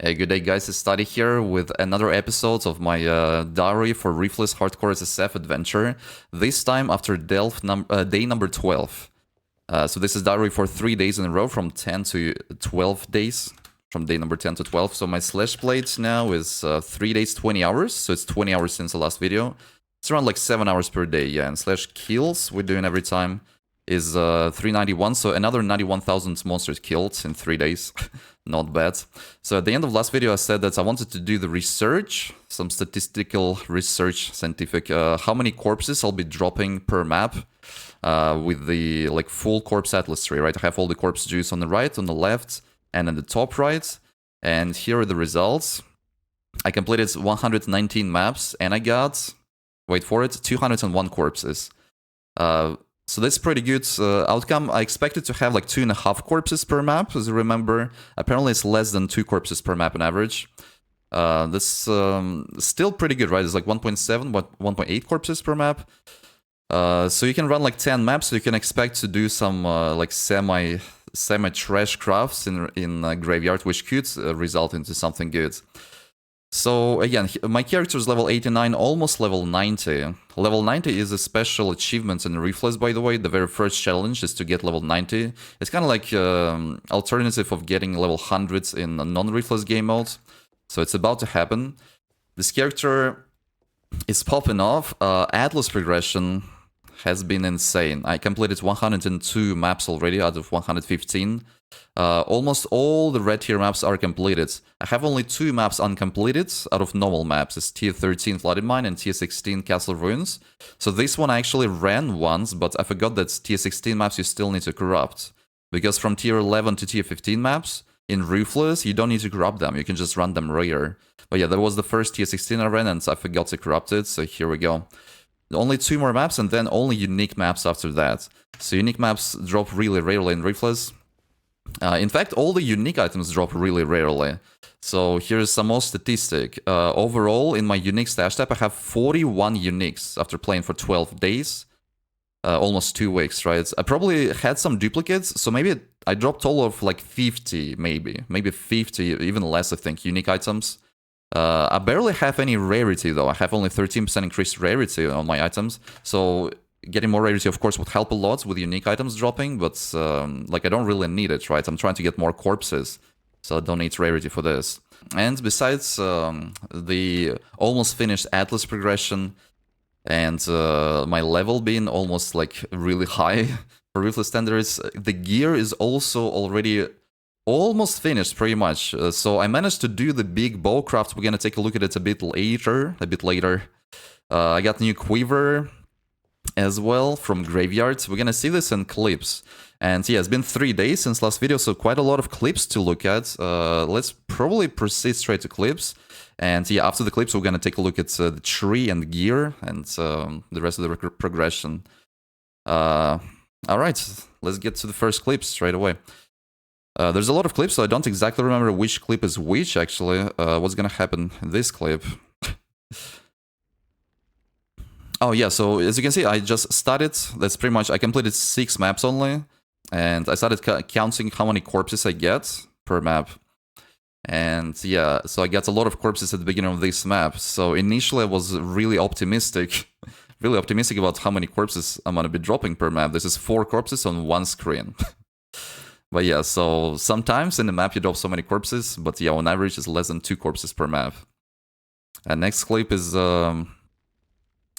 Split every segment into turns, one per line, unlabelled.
Hey, good day guys, it's Study here with another episode of my diary for Ruthless Hardcore SSF adventure, this time after day number 12. So this is diary for 3 days in a row from 10 to 12 days, from day number 10 to 12. So my slash plate now is 3 days, 20 hours, so it's 20 hours since the last video. It's around like 7 hours per day, yeah, and slash kills we're doing every time is 391, so another 91,000 monsters killed in 3 days. Not bad. So at the end of last video I said that I wanted to do the research, some statistical research, scientific, how many corpses I'll be dropping per map with the like full corpse atlas tree, right? I have all the corpse juice on the right, on the left, and on the top right. And here are the results. I completed 119 maps and I got, wait for it, 201 corpses. So that's pretty good outcome. I expected to have like 2.5 corpses per map, as you remember. Apparently it's less than 2 corpses per map on average. That's still pretty good, right? It's like 1.7, 1.8 corpses per map. So you can run like 10 maps, so you can expect to do some like semi-trash crafts in Graveyard, which could result into something good. So again, my character is level 89, almost level 90. Level 90 is a special achievement in Ruthless, by the way. The very first challenge is to get level 90. It's kind of like alternative of getting level 100 in a non-Ruthless game mode. So it's about to happen. This character is popping off. Atlas progression has been insane. I completed 102 maps already out of 115. Almost all the red tier maps are completed. I have only 2 maps uncompleted out of normal maps. It's tier 13 Flooded Mine and tier 16 Castle Ruins. So this one I actually ran once, but I forgot that tier 16 maps you still need to corrupt. Because from tier 11 to tier 15 maps, in Ruthless, you don't need to corrupt them. You can just run them rare. But yeah, that was the first tier 16 I ran and I forgot to corrupt it, so here we go. Only 2 more maps and then only unique maps after that. So unique maps drop really rarely in Ruthless. In fact, all the unique items drop really rarely. So here's some more statistic. Overall, in my unique stash tab, I have 41 uniques after playing for 12 days. Almost 2 weeks, right? I probably had some duplicates, so maybe I dropped all of like 50, maybe 50, even less, I think, unique items. I barely have any rarity, though. I have only 13% increased rarity on my items, so getting more rarity, of course, would help a lot with unique items dropping, but like I don't really need it, right? I'm trying to get more corpses, so I don't need rarity for this. And besides the almost finished Atlas progression and my level being almost like really high for Ruthless standards, the gear is also already almost finished, pretty much. So I managed to do the big bow craft. We're gonna take a look at it a bit later. I got new Quiver as well from Graveyard. We're gonna see this in clips. And yeah, it's been 3 days since last video, so quite a lot of clips to look at. Let's probably proceed straight to clips. And yeah, after the clips, we're gonna take a look at the tree and gear and the rest of the progression. Alright, let's get to the first clip straight away. There's a lot of clips, so I don't exactly remember which clip is which, actually. What's gonna happen in this clip? Oh yeah, so as you can see, I just started. That's pretty much, I completed 6 maps only. And I started counting how many corpses I get per map. And yeah, so I got a lot of corpses at the beginning of this map. So initially I was really optimistic. Really optimistic about how many corpses I'm gonna be dropping per map. This is 4 corpses on 1 screen. But yeah, so sometimes in the map you drop so many corpses, but yeah, on average it's less than 2 corpses per map. And next clip is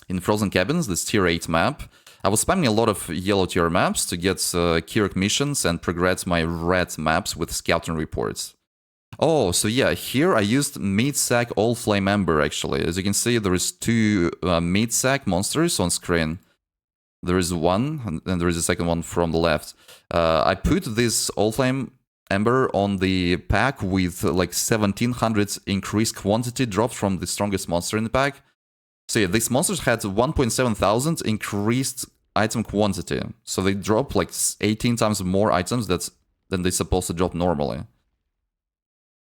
in Frozen Cabins, this tier 8 map. I was spamming a lot of yellow tier maps to get Kirk missions and progress my red maps with scouting reports. Oh, so yeah, here I used Meatsack Allflame Ember, actually. As you can see, there is 2 Meatsack monsters on screen. There is one, and there is a second one from the left. I put this Allflame Ember on the pack with like 1700 increased quantity dropped from the strongest monster in the pack. So yeah, these monsters had 1.7 thousand increased item quantity. So they drop like 18 times more items than they're supposed to drop normally.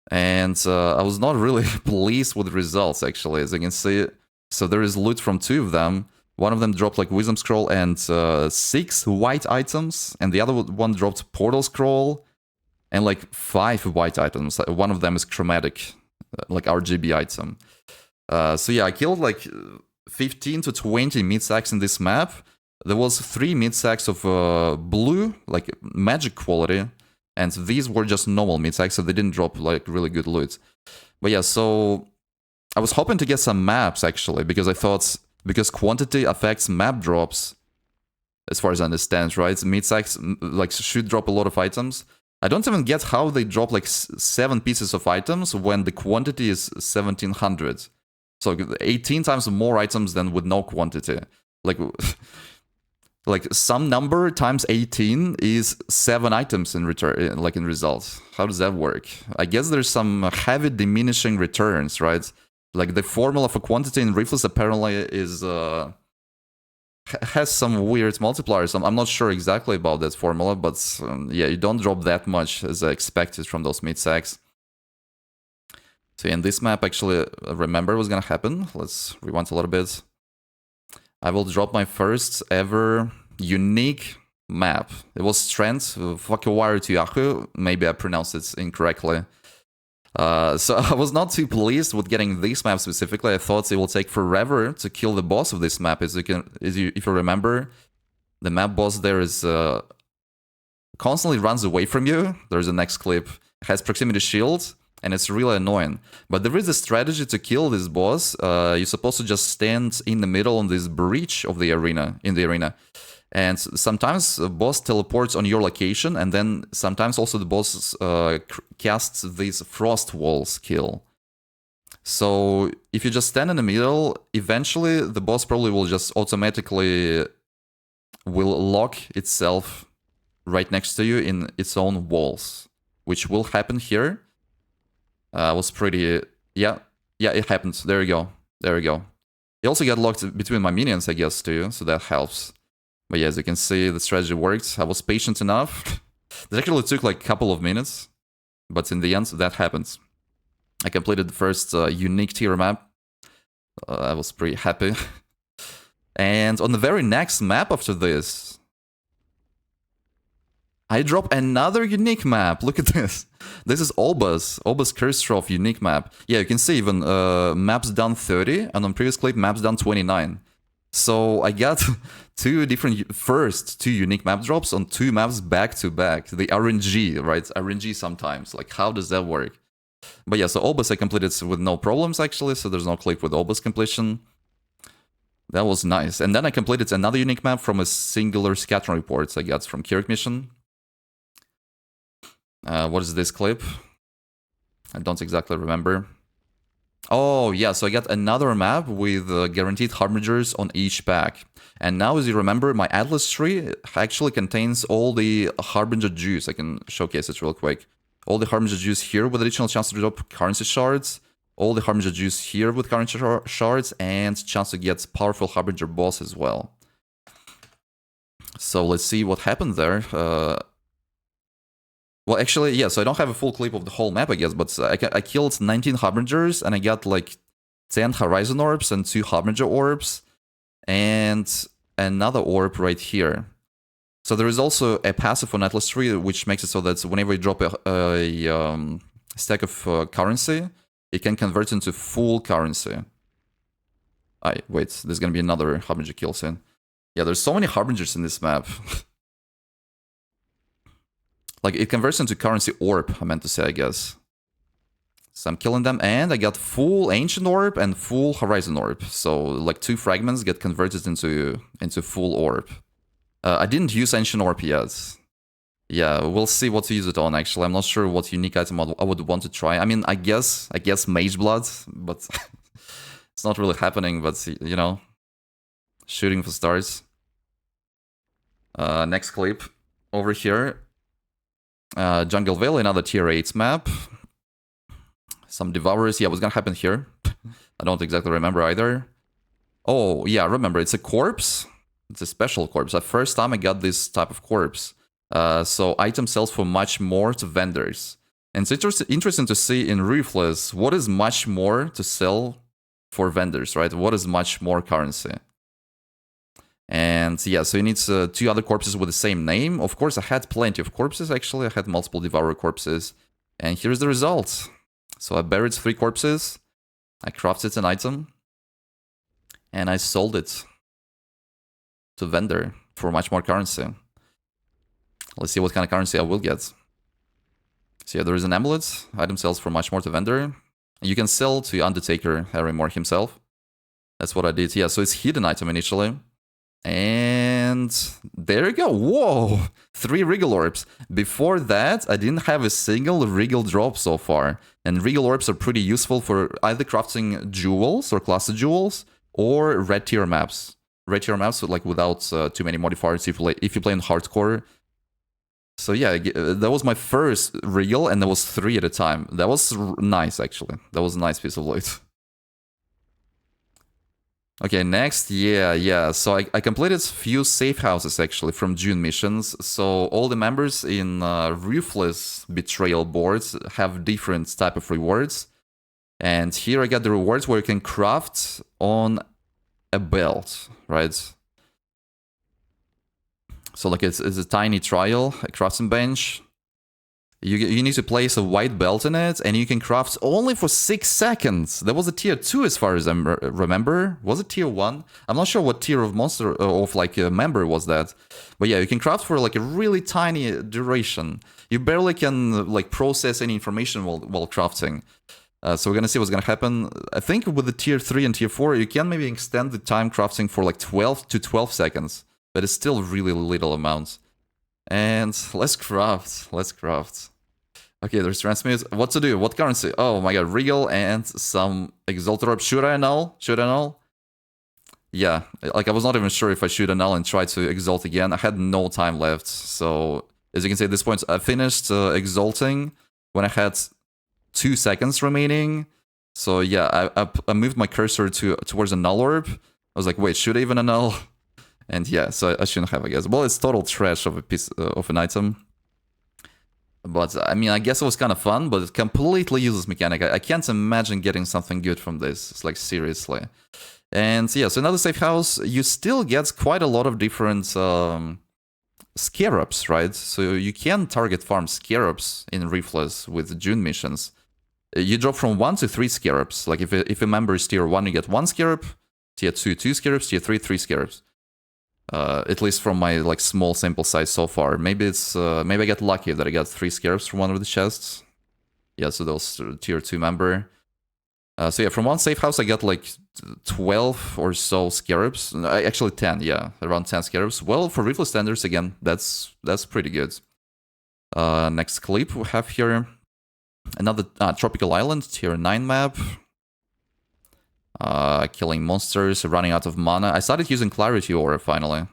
And I was not really pleased with the results, actually, as you can see. So there is loot from 2 of them. One of them dropped like Wisdom Scroll and 6 white items, and the other one dropped Portal Scroll and like 5 white items. One of them is chromatic, like RGB item. So yeah, I killed like 15 to 20 Meatsacks in this map. There was 3 Meatsacks of blue, like magic quality, and these were just normal Meatsacks, so they didn't drop like really good loot. But yeah, so I was hoping to get some maps actually, because I thought, because quantity affects map drops, as far as I understand, right? Meatsacks like should drop a lot of items. I don't even get how they drop like 7 pieces of items when the quantity is 1700. So 18 times more items than with no quantity. Like, like some number times 18 is 7 items in return, like in results. How does that work? I guess there's some heavy diminishing returns, right? Like the formula for quantity in Ruthless apparently is has some weird multipliers. I'm not sure exactly about that formula, but yeah, you don't drop that much as I expected from those Meatsacks. So in this map, actually, remember what's gonna happen. Let's rewind a little bit. I will drop my first ever unique map. It was Strength, Whaka-whaka. Maybe I pronounced it incorrectly. So I was not too pleased with getting this map specifically. I thought it will take forever to kill the boss of this map. If you remember, the map boss there is constantly runs away from you. There's a next clip. Has proximity shield, and it's really annoying. But there is a strategy to kill this boss. You're supposed to just stand in the middle on this breach of the arena, and sometimes the boss teleports on your location, and then sometimes also the boss casts this frost wall skill. So if you just stand in the middle, eventually the boss probably will just automatically will lock itself right next to you in its own walls, which will happen here. Was pretty... Yeah, it happened. There you go. It also got locked between my minions, I guess, too, so that helps. But yeah, as you can see, the strategy worked. I was patient enough. It actually took like a couple of minutes, but in the end, that happened. I completed the first unique tier map. I was pretty happy. And on the very next map after this, I drop another unique map. Look at this. This is Olba's Curse Trough unique map. Yeah, you can see even maps down 30, and on previous clip, maps down 29. So I got two unique map drops on 2 maps back to back. The RNG, right? RNG sometimes. Like, how does that work? But yeah, so Olbas I completed with no problems actually, so there's no clip with Olbas completion. That was nice. And then I completed another unique map from a singular scattering reports I got from Kirk mission. What is this clip? I don't exactly remember. Oh, yeah, so I got another map with guaranteed Harbingers on each pack. And now, as you remember, my Atlas tree actually contains all the Harbinger juice. I can showcase it real quick. All the Harbinger juice here with additional chance to drop currency shards. All the Harbinger juice here with currency shards. And chance to get powerful Harbinger boss as well. So let's see what happened there. Well, actually, yeah, so I don't have a full clip of the whole map, I guess, but I killed 19 Harbingers, and I got like 10 Horizon Orbs and 2 Harbinger Orbs, and another orb right here. So there is also a passive on Atlas Tree, which makes it so that whenever you drop a stack of currency, it can convert into full currency. Wait, there's gonna be another Harbinger kill soon. Yeah, there's so many Harbingers in this map. Like, it converts into currency orb, I meant to say, I guess. So I'm killing them, and I got full Ancient Orb and full Horizon Orb. So, like, 2 fragments get converted into full orb. I didn't use Ancient Orb yet. Yeah, we'll see what to use it on, actually. I'm not sure what unique item I would want to try. I mean, I guess Mage Blood, but it's not really happening, but, you know, shooting for stars. Next clip over here. Jungle Valley, another tier 8 map. Some Devourers. Yeah, what's gonna happen here? I don't exactly remember either. Oh, yeah, remember, it's a corpse. It's a special corpse. The first time I got this type of corpse. So item sells for much more to vendors. And it's interesting to see in Ruthless what is much more to sell for vendors, right? What is much more currency? And yeah, so you need 2 other corpses with the same name. Of course, I had plenty of corpses, actually. I had multiple Devourer corpses. And here's the result. So I buried 3 corpses. I crafted an item. And I sold it to vendor for much more currency. Let's see what kind of currency I will get. So yeah, there is an amulet. Item sells for much more to vendor. You can sell to Undertaker Harry himself. That's what I did. Yeah, so it's hidden item initially. And there you go. Whoa! 3 Regal Orbs. Before that, I didn't have a single Regal drop so far. And Regal Orbs are pretty useful for either crafting jewels or classic jewels or red tier maps. Red tier maps like without too many modifiers if you play in hardcore. So yeah, that was my first Regal, and there was 3 at a time. That was nice, actually. That was a nice piece of loot. Okay, next, yeah. So I completed a few safe houses, actually, from June missions. So all the members in Ruthless Betrayal boards have different type of rewards. And here I got the rewards where you can craft on a belt, right? So like it's a tiny trial, a crafting bench. You need to place a white belt in it, and you can craft only for 6 seconds. That was a tier 2 as far as I remember. Was it tier 1? I'm not sure what tier of monster, of like a member was that. But yeah, you can craft for like a really tiny duration. You barely can like process any information while crafting. So we're gonna see what's gonna happen. I think with the tier 3 and tier 4, you can maybe extend the time crafting for like 12 to 12 seconds. But it's still really little amount. And let's craft. Okay, there's transmute. What to do? What currency? Oh my god, Regal and some Exalted Orb. Should I annul? Yeah, like I was not even sure if I should annul and try to exalt again. I had no time left. So, as you can see at this point, I finished exalting when I had 2 seconds remaining. So yeah, I moved my cursor towards a null orb. I was like, wait, should I even annul? And yeah, so I shouldn't have, I guess. Well, it's total trash of a piece of an item. But, I mean, I guess it was kind of fun, but it completely useless mechanic. I can't imagine getting something good from this. It's like, seriously. And yeah, so another safe house, you still get quite a lot of different scarabs, right? So you can target farm scarabs in Ruthless with June missions. You drop from 1 to 3 scarabs. Like, if a member is tier 1, you get 1 scarab. Tier 2, 2 scarabs. Tier 3, 3 scarabs. At least from my like small sample size so far. Maybe it's maybe I got lucky that I got 3 scarabs from one of the chests. Yeah, so those tier 2 member. So yeah, from one safe house I got like 12 or so scarabs. Actually 10, yeah, around 10 scarabs. Well, for Ruthless standards, again, that's pretty good. Next clip we have here another Tropical Island tier 9 map. Killing monsters, running out of mana. I started using Clarity Aura finally.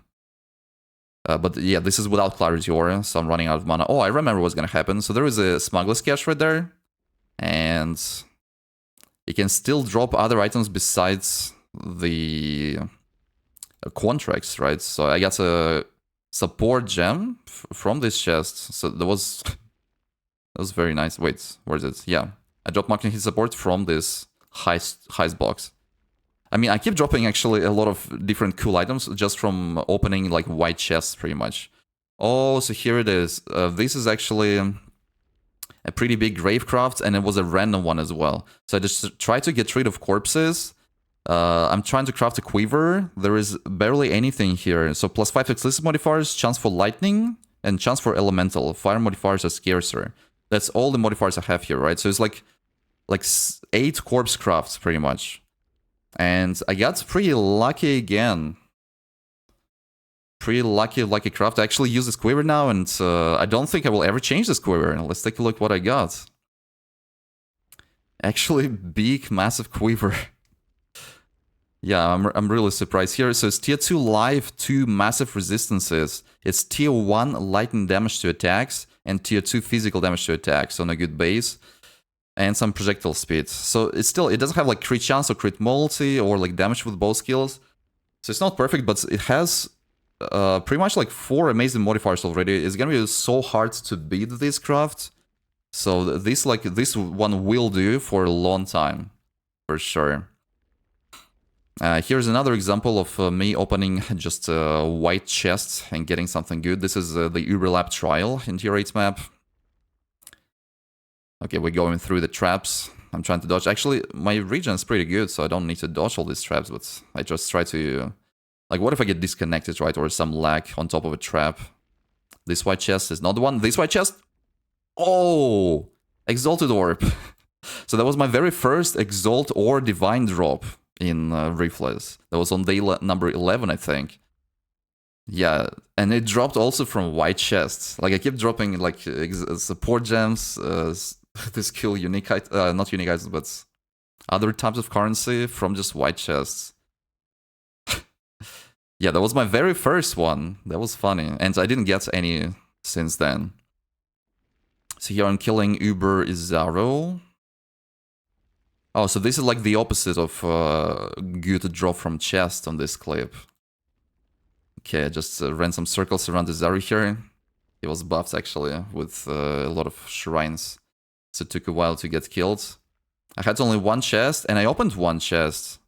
But yeah, this is without Clarity Aura, so I'm running out of mana. Oh, I remember what's gonna happen. So there is a Smuggler's Cache right there. And you can still drop other items besides the contracts, right? So I got a support gem from this chest. So that was very nice. Wait, where is it? Yeah, I dropped marking his support from this heist box. I mean, I keep dropping actually a lot of different cool items just from opening like white chests pretty much. Oh, so here it is. This is actually a pretty big gravecraft, and it was a random one as well. So I just try to get rid of corpses. I'm trying to craft a Quiver. There is barely anything here. So +5 explicit modifiers, chance for lightning, and chance for elemental. Fire modifiers are scarcer. That's all the modifiers I have here, right? So it's like 8 corpse crafts pretty much. And I got pretty lucky again. Pretty lucky craft. I actually use this Quiver now, and I don't think I will ever change this Quiver. Let's take a look what I got. Actually, big, massive Quiver. Yeah, I'm really surprised here. So it's tier 2 life, 2 massive resistances. It's tier 1 lightning damage to attacks, and tier 2 physical damage to attacks on a good base. And some projectile speed. So it doesn't have like crit chance or crit multi or like damage with both skills. So it's not perfect, but it has pretty much like 4 amazing modifiers already. It's gonna be so hard to beat this craft. So this one will do for a long time, for sure. Here's another example of me opening just a white chest and getting something good. This is the Uberlap trial in tier 8 map. Okay, we're going through the traps. I'm trying to dodge. Actually, my regen is pretty good, so I don't need to dodge all these traps, but I just try to... Like, what if I get disconnected, right? Or some lag on top of a trap? This white chest is not the one. This white chest... Oh! Exalted Orb. So that was my very first Exalt or Divine drop in Ruthless. That was on day number 11, I think. Yeah, and it dropped also from white chests. Like, I kept dropping, like, support gems, to skill unique not unique items, but other types of currency from just white chests. Yeah, that was my very first one. That was funny. And I didn't get any since then. So here I'm killing Uber Izaro. Oh, so this is like the opposite of good drop from chest on this clip. Okay, I just ran some circles around Izaro here. He was buffed actually with a lot of shrines. So it took a while to get killed. I had only one chest and I opened one chest.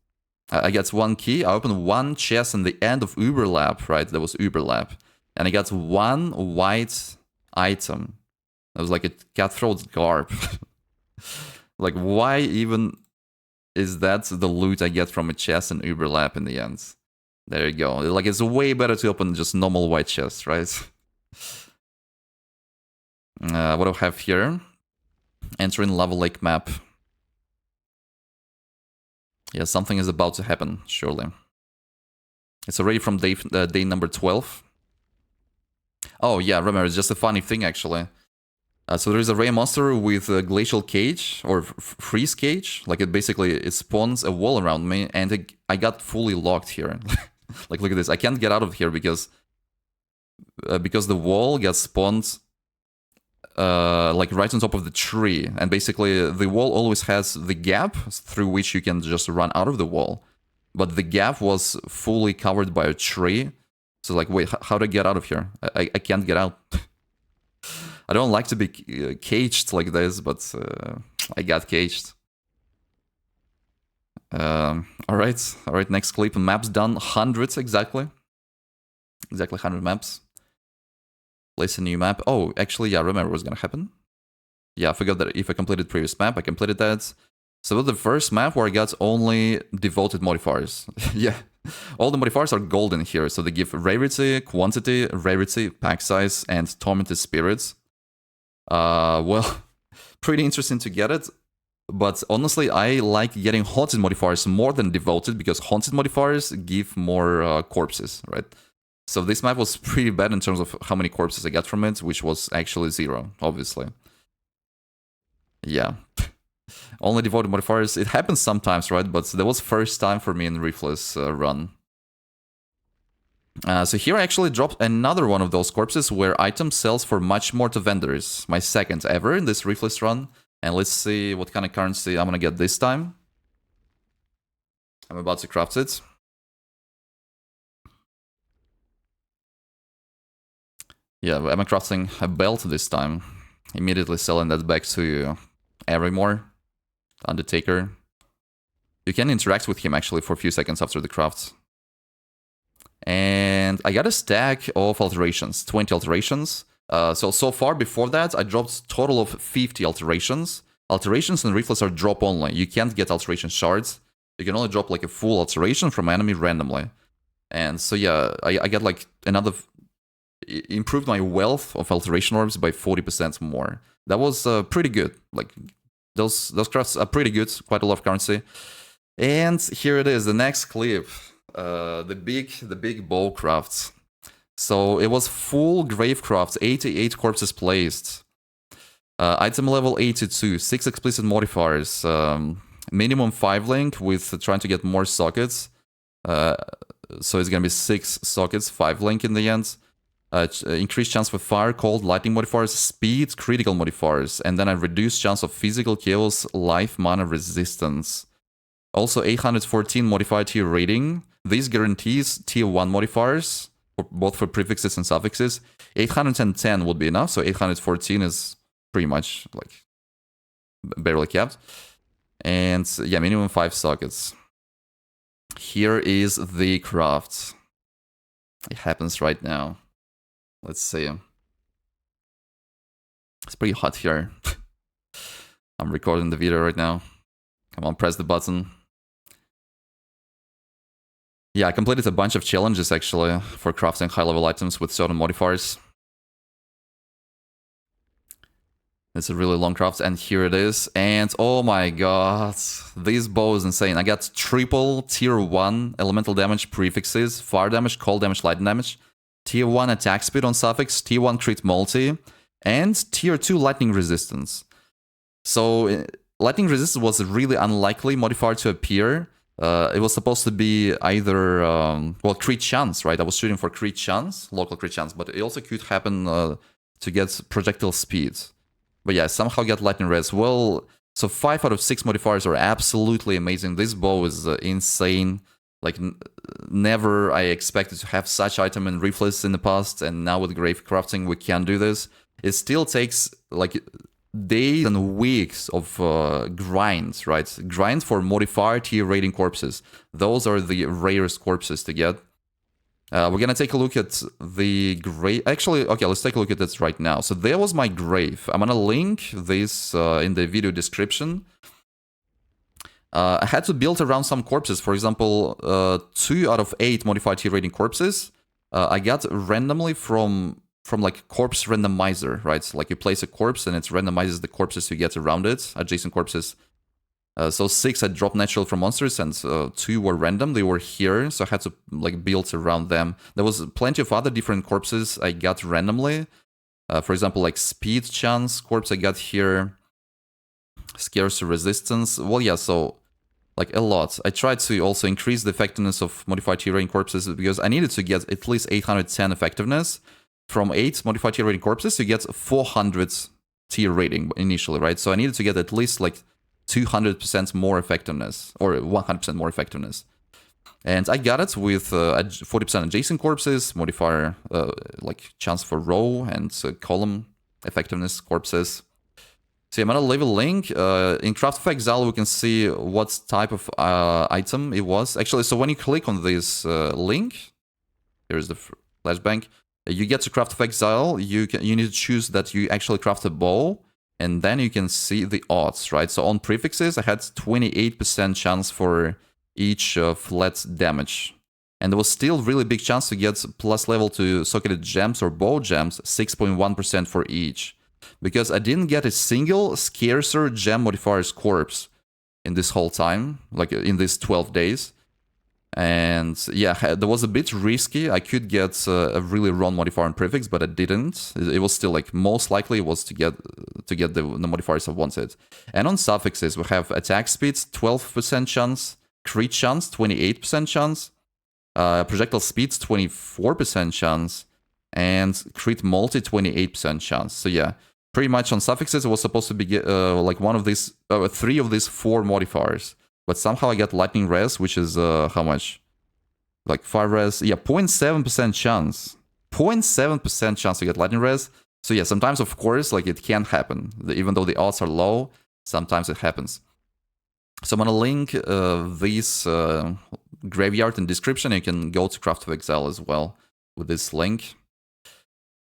I got one key, I opened one chest in the end of Uberlap, right? That was Uberlap. And I got one white item. That was like a cutthroat garb. Like, why even is that the loot I get from a chest in Uberlap in the end? There you go. Like, it's way better to open just normal white chests, right? What do I have here? Entering Lava Lake map. Yeah, something is about to happen, surely. It's already from day number 12. Oh, yeah, remember, it's just a funny thing, actually. So there is a rare monster with a glacial cage, or freeze cage. Like, it spawns a wall around me, and I got fully locked here. Like, look at this. I can't get out of here because the wall gets spawned like right on top of the tree, and basically the wall always has the gap through which you can just run out of the wall, but the gap was fully covered by a tree. So like, wait, how do I get out of here? I can't get out. I don't like to be caged like this, but I got caged. All right, next clip. Maps done. 100 exactly 100 maps. Place a new map. Oh, actually, yeah, I remember what's gonna happen. Yeah, I forgot that if I completed previous map, I completed that. So that was the first map where I got only devoted modifiers. Yeah, all the modifiers are golden here, so they give rarity, quantity, rarity, pack size, and tormented spirits. Well, pretty interesting to get it. But honestly, I like getting haunted modifiers more than devoted, because haunted modifiers give more corpses, right? So this map was pretty bad in terms of how many corpses I got from it, which was actually 0, obviously. Yeah. Only devoted modifiers. It happens sometimes, right? But that was first time for me in Ruthless run. So here I actually dropped another one of those corpses where item sells for much more to vendors. My second ever in this Ruthless run. And let's see what kind of currency I'm gonna get this time. I'm about to craft it. Yeah, I'm crafting a belt this time. Immediately selling that back to Arrymore, Undertaker. You can interact with him actually for a few seconds after the craft. And I got a stack of alterations, 20 alterations. So far before that, I dropped a total of 50 alterations. Alterations in Ruthless are drop only. You can't get alteration shards. You can only drop like a full alteration from an enemy randomly. And so yeah, I got like another... improved my wealth of alteration orbs by 40% more. That was pretty good. Like, those crafts are pretty good, quite a lot of currency. And here it is, the next clip. The big bow crafts. So it was full grave crafts, 88 corpses placed. Item level 82, 6 explicit modifiers. Minimum 5 link with trying to get more sockets. So it's gonna be 6 sockets, 5 link in the end. Increased chance for fire, cold, lightning modifiers, speed, critical modifiers, and then a reduced chance of physical kills, life, mana, resistance. Also 814 modified tier rating. These guarantees tier 1 modifiers, both for prefixes and suffixes. 810 would be enough, so 814 is pretty much like barely capped. And yeah, minimum 5 sockets. here is the craft. It happens right now. Let's see. It's pretty hot here. I'm recording the video right now. Come on, press the button. Yeah, I completed a bunch of challenges actually for crafting high-level items with certain modifiers. It's a really long craft, and here it is. And oh my god, this bow is insane. I got triple tier 1 elemental damage prefixes, fire damage, cold damage, lightning damage, tier 1 attack speed on suffix, tier 1 crit multi, and tier 2 lightning resistance. So lightning resistance was a really unlikely modifier to appear. It was supposed to be either, well, crit chance, right? I was shooting for crit chance, local crit chance, but it also could happen to get projectile speed. But yeah, somehow got lightning res. Well, so 5 out of 6 modifiers are absolutely amazing. This bow is insane. Like, never I expected to have such item in Ruthless in the past, and now with Grave Crafting we can do this. It still takes, like, days and weeks of grind, right? Grind for modifier tier rating corpses. Those are the rarest corpses to get. We're gonna take a look at the grave. Actually, okay, let's take a look at this right now. So there was my grave. I'm gonna link this in the video description. I had to build around some corpses. For example, 2 out of 8 modified tier rating corpses I got randomly from like corpse randomizer, right? So like you place a corpse and it randomizes the corpses you get around it, adjacent corpses. So 6 I dropped natural from monsters, and 2 were random. They were here, so I had to like build around them. There was plenty of other different corpses I got randomly. For example, like speed chance corpse I got here, scarce resistance. Well, yeah, so like a lot. I tried to also increase the effectiveness of modified tier rating corpses because I needed to get at least 810 effectiveness. From 8 modified tier rating corpses, you get 400 tier rating initially, right? So I needed to get at least like 200% more effectiveness, or 100% more effectiveness. And I got it with 40% adjacent corpses, modifier like chance for row, and column effectiveness corpses. So I'm gonna leave a link. In Craft of Exile, we can see what type of item it was. Actually, so when you click on this link, here's the flashbang. You get to Craft of Exile. You need to choose that you actually craft a bow, and then you can see the odds, right? So on prefixes, I had 28% chance for each flat damage. And there was still really big chance to get plus level to socketed gems or bow gems, 6.1% for each. Because I didn't get a single scarcer gem modifier's corpse in this whole time, like in these 12 days. And yeah, that was a bit risky. I could get a really wrong modifier on prefix, but I didn't. It was still like most likely was to get the modifiers I wanted. And on suffixes, we have attack speed 12% chance, crit chance 28% chance, projectile speed 24% chance, and crit multi 28% chance. So yeah, pretty much on suffixes it was supposed to be like one of these 3 of these 4 modifiers. But somehow I got lightning res, which is how much? Like 5 res. Yeah, 0.7% chance. 0.7% chance to get lightning res. So yeah, sometimes of course, like it can happen. Even though the odds are low, sometimes it happens. So I'm gonna link this graveyard in description. You can go to Craft of Exile as well with this link.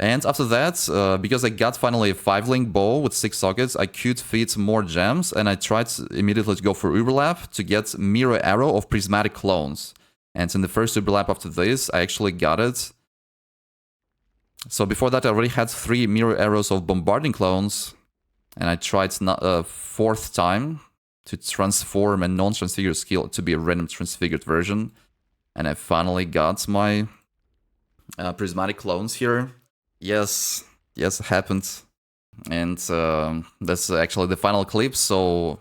And after that, because I got finally a 5-link bow with 6 sockets, I could fit more gems, and I tried immediately to go for Uberlap to get Mirror Arrow of Prismatic Clones. And in the first Uberlap after this, I actually got it. So before that, I already had 3 Mirror Arrows of Bombarding Clones, and I tried 4th time to transform a non-transfigured skill to be a random transfigured version. And I finally got my Prismatic Clones here. Yes, it happened. And that's actually the final clip. So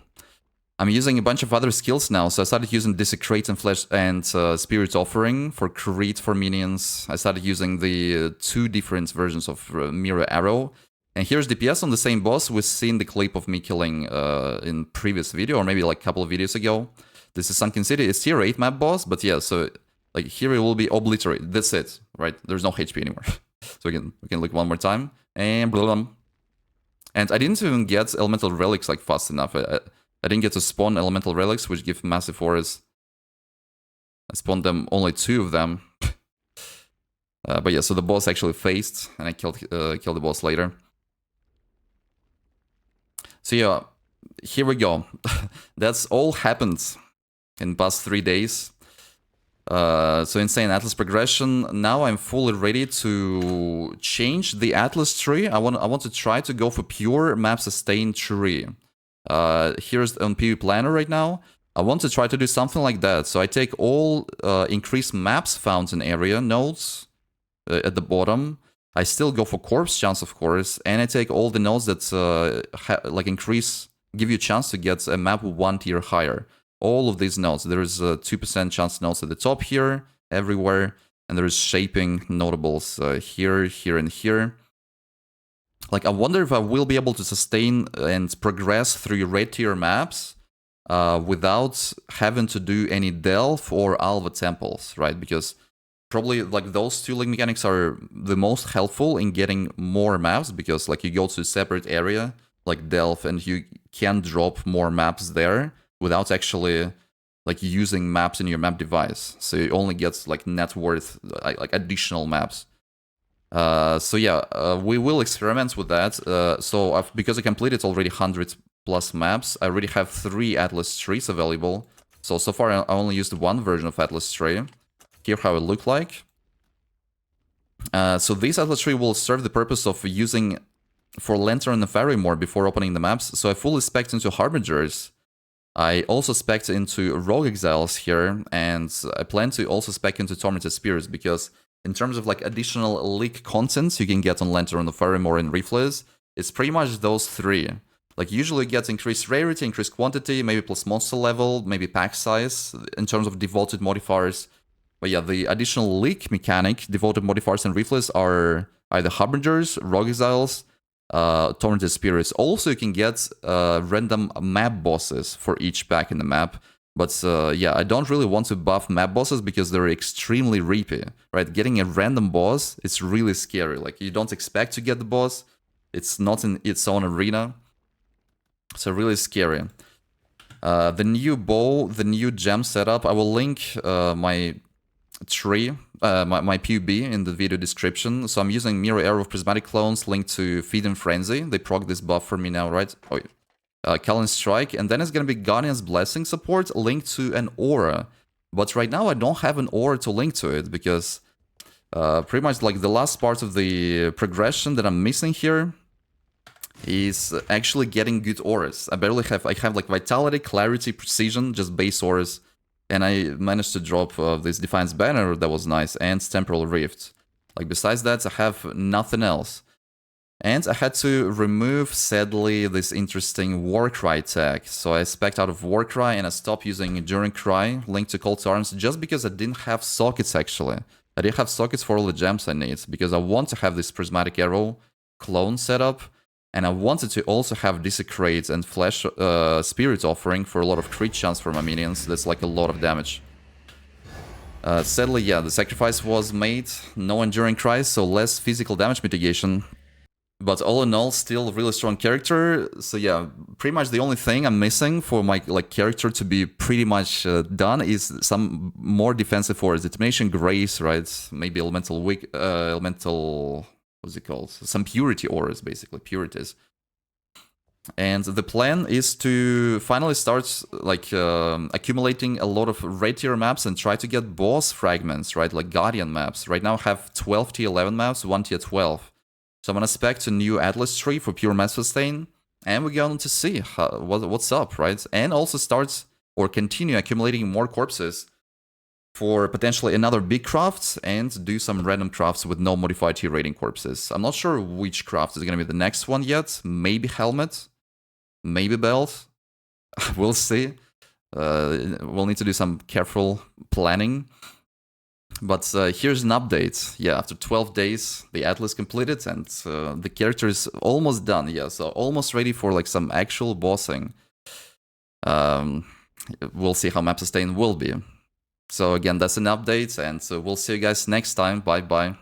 I'm using a bunch of other skills now. So I started using Desecrate and Flesh and Spirit Offering for crit for minions. I started using the 2 different versions of Mirror Arrow. And here's DPS on the same boss. We've seen the clip of me killing in previous video, or maybe like a couple of videos ago. This is Sunken City. It's tier 8 map boss, but yeah, so like here it will be obliterated. That's it, right? There's no HP anymore. So we can look one more time, and blah, blah. And I didn't even get elemental relics like fast enough. I didn't get to spawn elemental relics, which give massive auras. I spawned them, only 2 of them. But yeah, so the boss actually phased, and I killed the boss later. So yeah, here we go. That's all happened in the past 3 days. So insane Atlas progression. Now I'm fully ready to change the Atlas tree. I want to try to go for pure map sustain tree. Here's on PoE Planner right now. I want to try to do something like that. So I take all increased maps fountain area nodes at the bottom. I still go for corpse chance, of course, and I take all the nodes that give you a chance to get a map 1 tier higher. All of these nodes. There is a 2% chance nodes at the top here, everywhere, and there is shaping notables here, here, and here. Like, I wonder if I will be able to sustain and progress through red tier maps without having to do any Delph or Alva temples, right? Because probably like those 2 link mechanics are the most helpful in getting more maps, because like you go to a separate area like Delph and you can drop more maps there without actually like using maps in your map device. So you only get like net worth, like additional maps. So yeah, we will experiment with that. So because I completed already 100 plus maps, I already have 3 Atlas trees available. So far I only used 1 version of Atlas tree. Here how it look like. So this Atlas tree will serve the purpose of using for Lantern and Nefari more before opening the maps. So I fully spec'd into Harbingers. I also spec'd into Rogue Exiles here, and I plan to also spec into Tormented Spears, because in terms of like additional leak contents you can get on Lantern and Nefari more in Ruthless, it's pretty much those 3. Like usually you get increased rarity, increased quantity, maybe plus monster level, maybe pack size in terms of devoted modifiers. But yeah, the additional leak mechanic, devoted modifiers in Ruthless are either Harbingers, Rogue Exiles, Tormented Spirits. Also, you can get random map bosses for each pack in the map. But yeah, I don't really want to buff map bosses because they're extremely reapy, right? Getting a random boss, it's really scary. Like, you don't expect to get the boss. It's not in its own arena. So really scary. The new bow, the new gem setup, I will link my tree, my PUB in the video description. So I'm using Mirror Arrow of Prismatic Clones linked to Feed and Frenzy. They proc this buff for me now, right? Oh, Callan Strike, and then it's gonna be Guardian's Blessing support linked to an aura. But right now I don't have an aura to link to it, because pretty much like the last part of the progression that I'm missing here is actually getting good auras. I have like Vitality, Clarity, Precision, just base auras. And I managed to drop this Defiance Banner, that was nice, and Temporal Rift. Like, besides that, I have nothing else. And I had to remove, sadly, this interesting Warcry tag. So I spec'd out of Warcry and I stopped using Enduring Cry linked to Call to Arms just because I didn't have sockets, actually. I didn't have sockets for all the gems I need, because I want to have this Prismatic Arrow clone setup. And I wanted to also have Desecrate and Flash Spirit offering for a lot of crit chance for my minions. That's like a lot of damage. Sadly, yeah, the sacrifice was made. No Enduring Cry, so less physical damage mitigation. But all in all, still a really strong character. So yeah, pretty much the only thing I'm missing for my character to be pretty much done is some more defensive auras. Determination, Grace, right? Maybe Elemental what's it called? Some purity auras, basically, purities. And the plan is to finally start accumulating a lot of red tier maps and try to get boss fragments, right? Like Guardian maps. Right now I have 12 tier 11 maps, 1 tier 12. So I'm gonna spec a new Atlas tree for pure mass sustain, and we're going to see what's up, right? And also start or continue accumulating more corpses for potentially another big craft, and do some random crafts with no modified tier rating corpses. I'm not sure which craft is going to be the next one yet. Maybe helmet, maybe belt. We'll see. We'll need to do some careful planning. But here's an update. Yeah, after 12 days, the Atlas completed, and the character is almost done. Yeah, so almost ready for like some actual bossing. We'll see how map sustain will be. So again, that's an update, and we'll see you guys next time. Bye-bye.